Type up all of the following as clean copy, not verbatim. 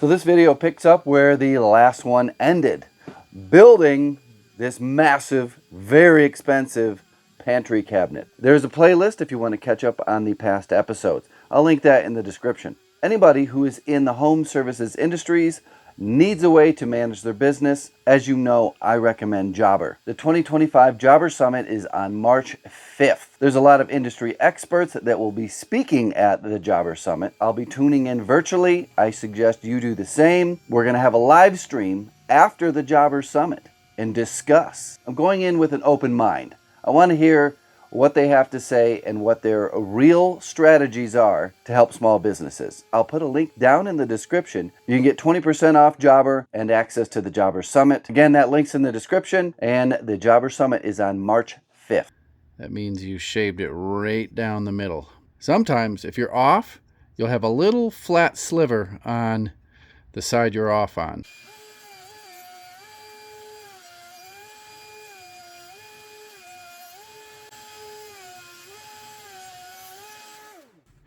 So this video picks up where the last one ended. Building this massive, very expensive pantry cabinet. There's a playlist if you want to catch up on the past episodes. I'll link that in the description. Anybody who is in the home services industries needs a way to manage their business. As you know, I recommend Jobber. The 2025 Jobber Summit is on March 5th. There's a lot of industry experts that will be speaking at the Jobber Summit. I'll be tuning in virtually. I suggest you do the same. We're going to have a live stream after the Jobber Summit and discuss. I'm going in with an open mind. I want to hear what they have to say and what their real strategies are to help small businesses. I'll put a link down in the description. You can get 20% off Jobber and access to the Jobber Summit. Again, that link's in the description, and the Jobber Summit is on March 5th. That means you shaved it right down the middle. Sometimes, if you're off, you'll have a little flat sliver on the side you're off on.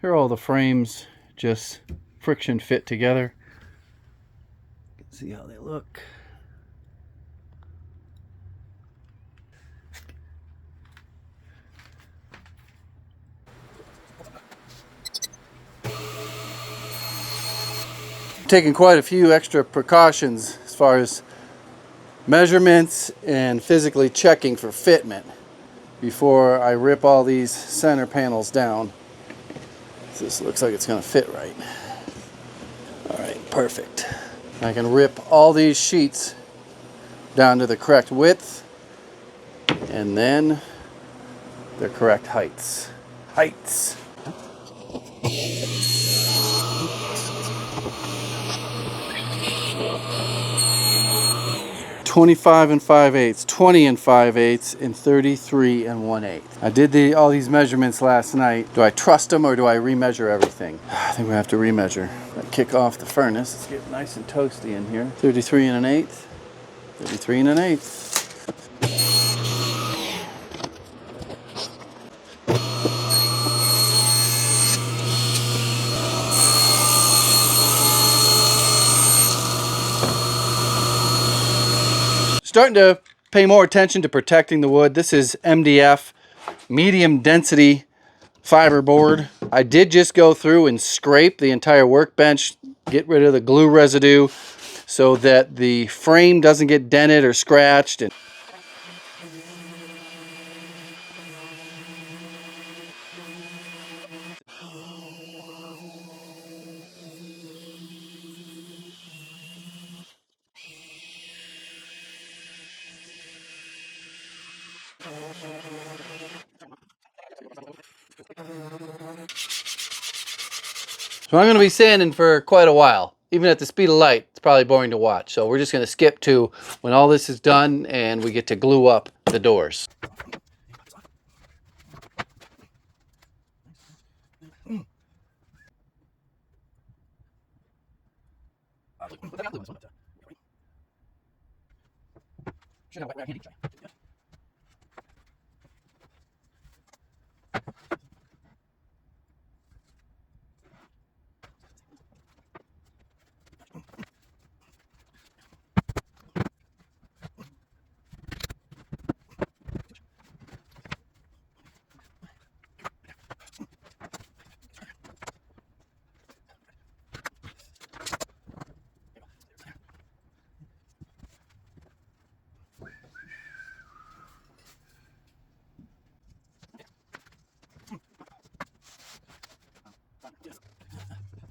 Here are all the frames just friction fit together. You can see how they look. Taking quite a few extra precautions as far as measurements and physically checking for fitment before I rip all these center panels down. This looks like it's going to fit right. All right, perfect. I can rip all these sheets down to the correct width and then their correct heights. 25 and 5/8, 20 and 5/8, and 33 and 1/8. I did all these measurements last night. Do I trust them or do I remeasure everything? I think we have to remeasure. Kick off the furnace. Let's get nice and toasty in here. 33 and 1/8, 33 and 1/8. Starting to pay more attention to protecting the wood. This is MDF, medium density fiber board. I did just go through and scrape the entire workbench, get rid of the glue residue so that the frame doesn't get dented or scratched. So I'm going to be sanding for quite a while. Even at the speed of light, it's probably boring to watch. So we're just going to skip to when all this is done and we get to glue up the doors.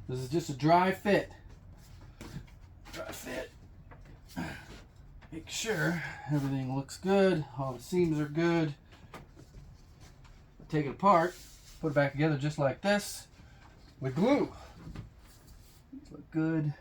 This is just a dry fit. Make sure everything looks good. All the seams are good. Take it apart, put it back together just like this with glue. Look good.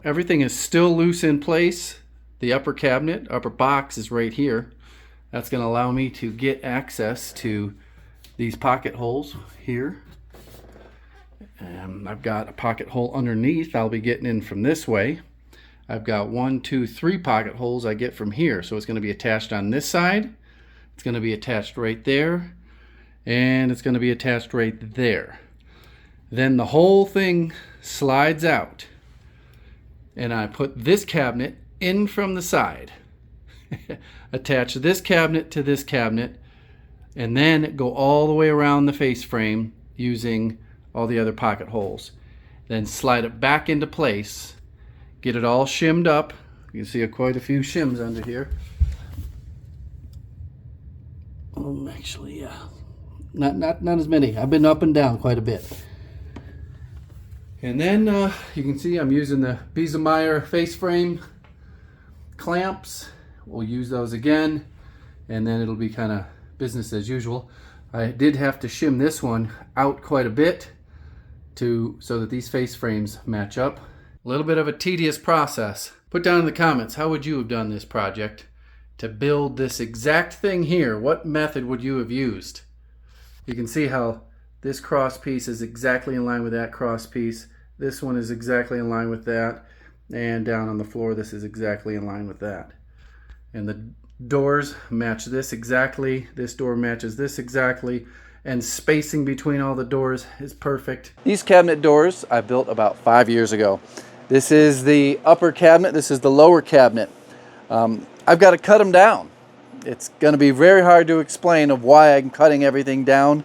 Everything is still loose in place. The upper cabinet, upper box is right here. That's going to allow me to get access to these pocket holes here. I've got a pocket hole underneath I'll be getting in from this way. I've got 1, 2, 3 pocket holes I get from here. So it's going to be attached on this side. It's going to be attached right there. And it's going to be attached right there. Then the whole thing slides out. And I put this cabinet in from the side. Attach this cabinet to this cabinet. And then go all the way around the face frame using all the other pocket holes. Then slide it back into place. Get it all shimmed up. You can see quite a few shims under here. Actually, yeah. Not as many. I've been up and down quite a bit. And then you can see I'm using the Biesemeyer face frame clamps. We'll use those again. And then it'll be kind of business as usual. I did have to shim this one out quite a bit so that these face frames match up. A little bit of a tedious process. Put down in the comments, how would you have done this project to build this exact thing here? What method would you have used? You can see how this cross piece is exactly in line with that cross piece. This one is exactly in line with that. And down on the floor, this is exactly in line with that. And the doors match this exactly. This door matches this exactly. And spacing between all the doors is perfect. These cabinet doors I built about 5 years ago. This is the upper cabinet. This is the lower cabinet. I've got to cut them down. It's going to be very hard to explain of why I'm cutting everything down.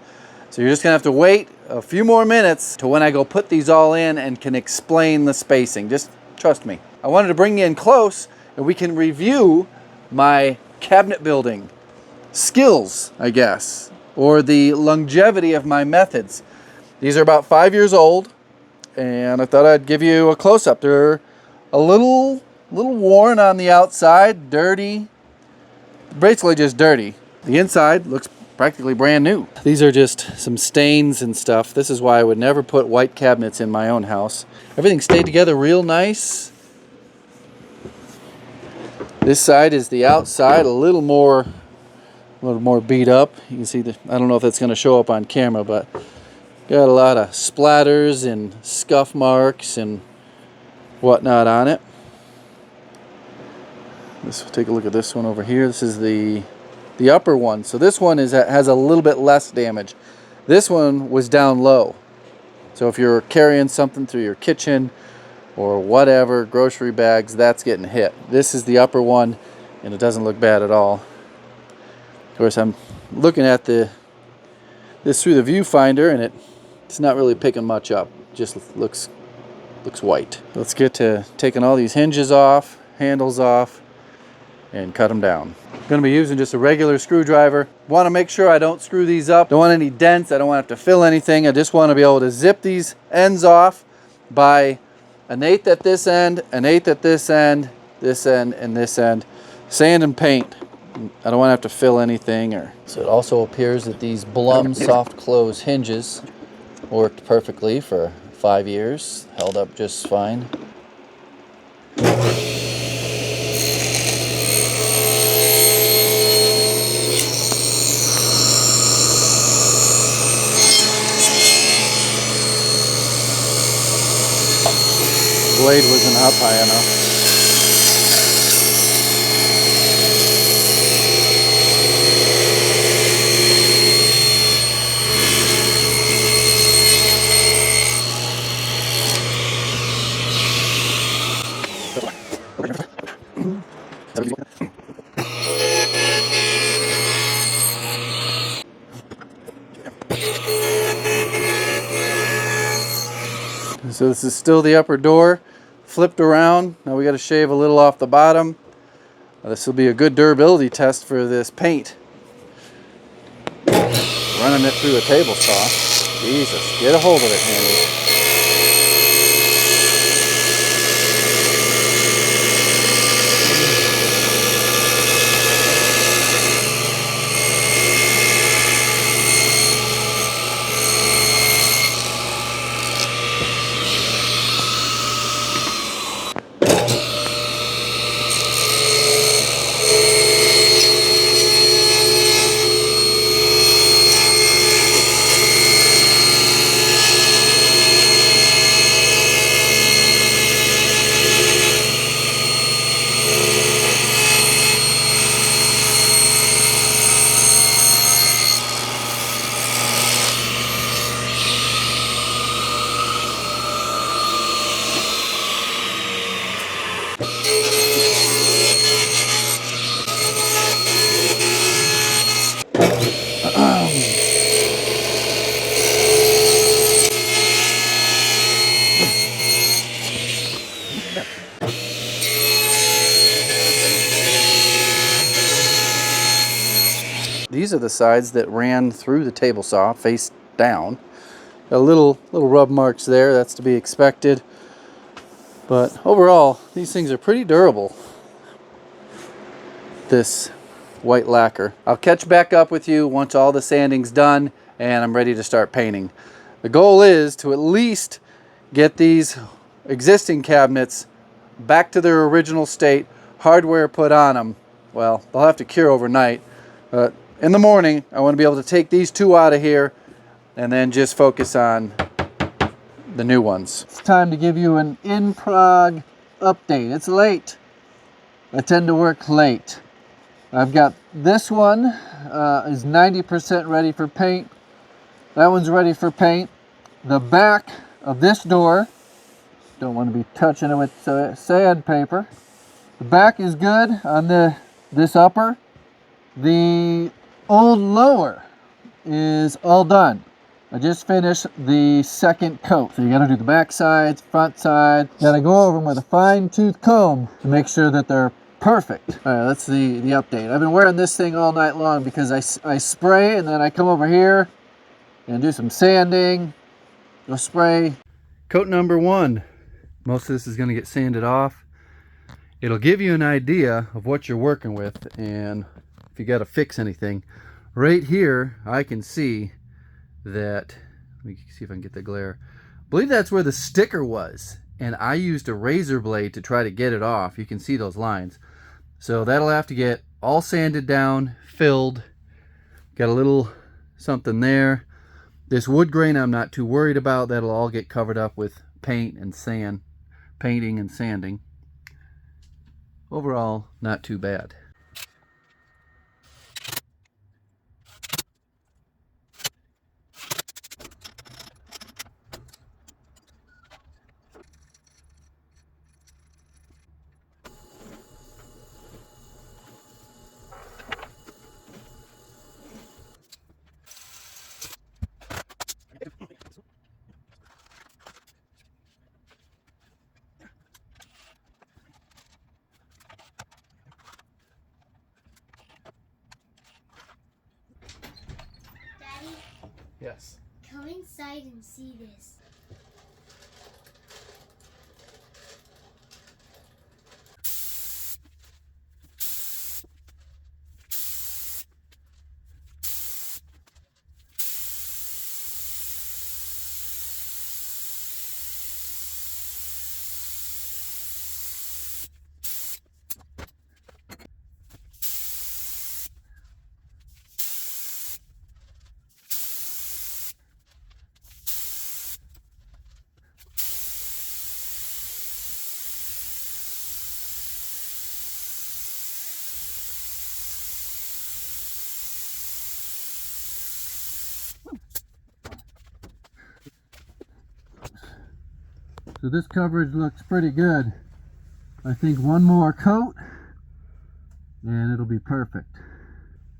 So you're just going to have to wait a few more minutes to when I go put these all in and can explain the spacing. Just trust me. I wanted to bring you in close and we can review my cabinet building skills, I guess, or the longevity of my methods. These are about 5 years old, and I thought I'd give you a close-up. They're a little worn on the outside, dirty, basically just dirty. The inside looks practically brand new. These are just some stains and stuff. This is why I would never put white cabinets in my own house. Everything stayed together real nice. This side is the outside, a little more beat up. You can see I don't know if that's going to show up on camera, but got a lot of splatters and scuff marks and whatnot on it. Let's take a look at this one over here. This is the upper one. So this one has a little bit less damage. This one was down low. So if you're carrying something through your kitchen or whatever, grocery bags, that's getting hit. This is the upper one, and it doesn't look bad at all. Of course, I'm looking at this through the viewfinder, and it's not really picking much up. It just looks white. Let's get to taking all these hinges off, handles off, and cut them down. I'm going to be using just a regular screwdriver. Want to make sure I don't screw these up. Don't want any dents. I don't want to have to fill anything. I just want to be able to zip these ends off by 1/8 at this end, 1/8 at this end, and this end. Sand and paint. I don't want to have to fill anything. So it also appears that these Blum soft close hinges worked perfectly for 5 years. Held up just fine. Blade wasn't up high enough. So this is still the upper door, flipped around. Now we got to shave a little off the bottom. This will be a good durability test for this paint. Running it through a table saw. Jesus, get a hold of it, Handy. These are the sides that ran through the table saw, face down. Got little rub marks there, that's to be expected. But overall, these things are pretty durable. This white lacquer. I'll catch back up with you once all the sanding's done and I'm ready to start painting. The goal is to at least get these existing cabinets back to their original state, hardware put on them. Well, they'll have to cure overnight, but in the morning I want to be able to take these two out of here and then just focus on the new ones. It's time to give you an in-prog update. It's late. I tend to work late. I've got this one is 90% ready for paint. That one's ready for paint. The back of this door, don't want to be touching it with sandpaper. The back is good on this upper. The old lower is all done. I just finished the second coat. So you gotta do the back sides, front side. Gotta go over them with a fine-tooth comb to make sure that they're perfect. All right, that's the update. I've been wearing this thing all night long because I spray and then I come over here and do some sanding, go spray. Coat number 1. Most of this is gonna get sanded off. It'll give you an idea of what you're working with and if you gotta fix anything. Right here, I can see that, let me see if I can get the glare. I believe that's where the sticker was, and I used a razor blade to try to get it off. You can see those lines. So that'll have to get all sanded down, filled. Got a little something there. This wood grain I'm not too worried about. That'll all get covered up with paint and sand, painting and sanding. Overall, not too bad. Daddy, Yes. come inside and see this. So this coverage looks pretty good. I think one more coat and it'll be perfect.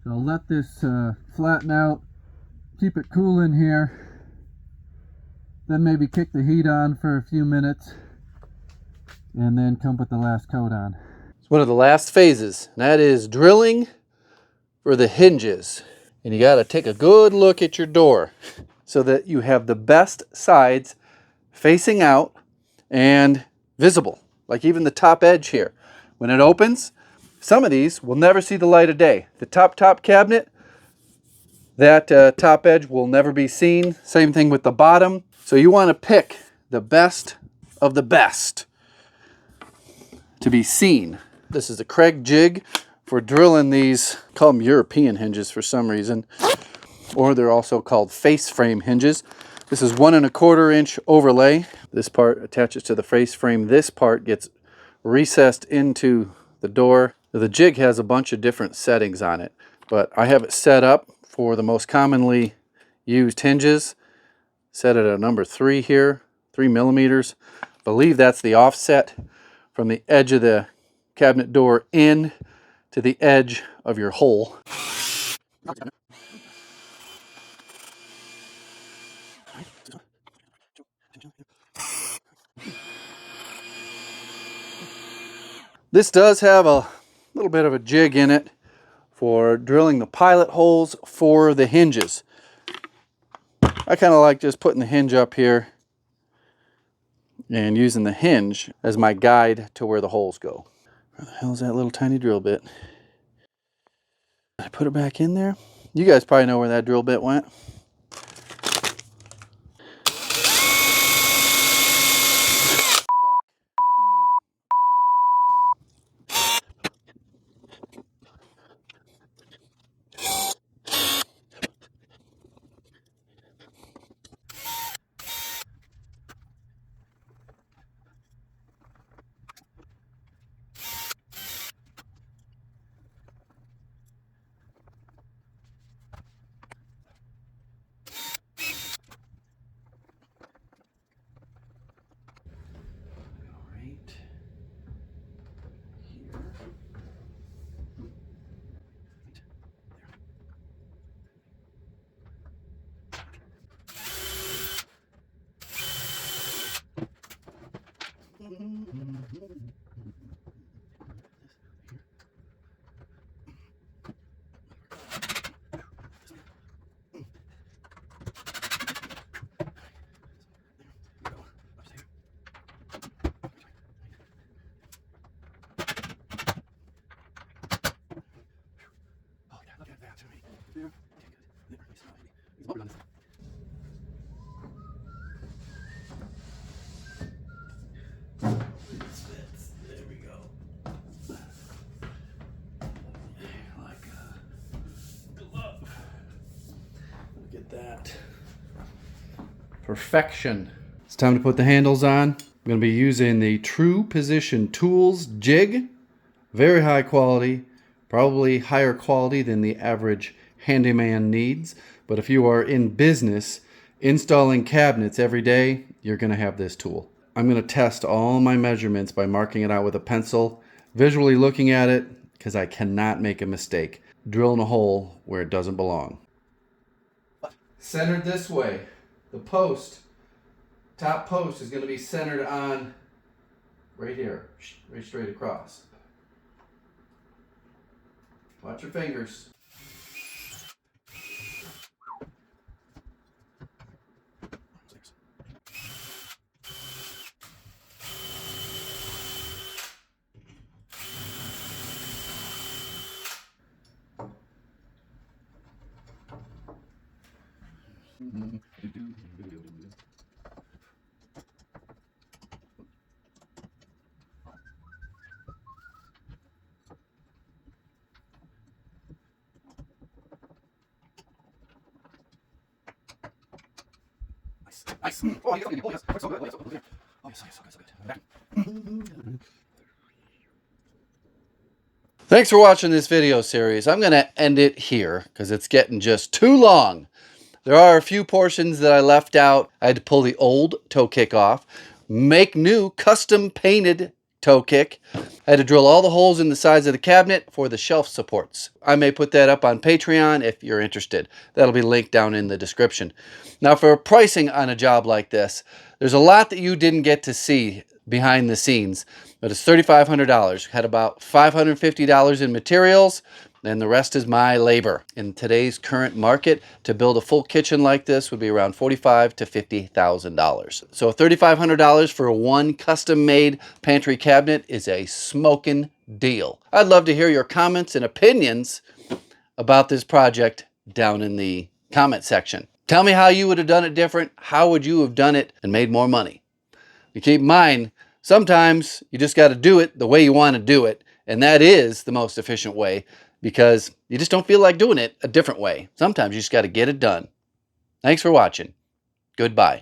So I'll let this flatten out, keep it cool in here. Then maybe kick the heat on for a few minutes and then come put the last coat on. It's one of the last phases, and that is drilling for the hinges. And you got to take a good look at your door so that you have the best sides facing out and visible, like even the top edge here. When it opens, some of these will never see the light of day. The top cabinet, that top edge will never be seen. Same thing with the bottom. So you want to pick the best of the best to be seen. This is the Craig jig for drilling these, call them European hinges for some reason, or they're also called face frame hinges. This is 1 1/4 inch overlay. This part attaches to the face frame. This part gets recessed into the door. The jig has a bunch of different settings on it, but I have it set up for the most commonly used hinges. Set it at a number 3 here, 3 millimeters. I believe that's the offset from the edge of the cabinet door in to the edge of your hole. This does have a little bit of a jig in it for drilling the pilot holes for the hinges. I kind of like just putting the hinge up here and using the hinge as my guide to where the holes go. Where the hell is that little tiny drill bit? I put it back in there. You guys probably know where that drill bit went. That perfection. It's time to put the handles on. I'm going to be using the True Position Tools jig. Very high quality, probably higher quality than the average handyman needs. But if you are in business installing cabinets every day, you're going to have this tool. I'm going to test all my measurements by marking it out with a pencil, visually looking at it, because I cannot make a mistake. Drilling a hole where it doesn't belong. Centered this way. The post, top post, is going to be centered on right here, right straight across. Watch your fingers. Nice. Oh, yes. Oh, yes. So good. Oh, yes. So good. Thanks for watching this video series. I'm going to end it here because it's getting just too long. There are a few portions that I left out. I had to pull the old toe kick off, make new custom painted toe kick. I had to drill all the holes in the sides of the cabinet for the shelf supports. I may put that up on Patreon if you're interested. That'll be linked down in the description. Now for pricing on a job like this, there's a lot that you didn't get to see behind the scenes, but it's $3,500. Had about $550 in materials, and the rest is my labor. In today's current market, to build a full kitchen like this would be around $45,000 to $50,000. So $3,500 for one custom-made pantry cabinet is a smoking deal. I'd love to hear your comments and opinions about this project down in the comment section. Tell me how you would have done it different. How would you have done it and made more money? You keep in mind, sometimes you just got to do it the way you want to do it, and that is the most efficient way, because you just don't feel like doing it a different way. Sometimes you just got to get it done. Thanks for watching. Goodbye.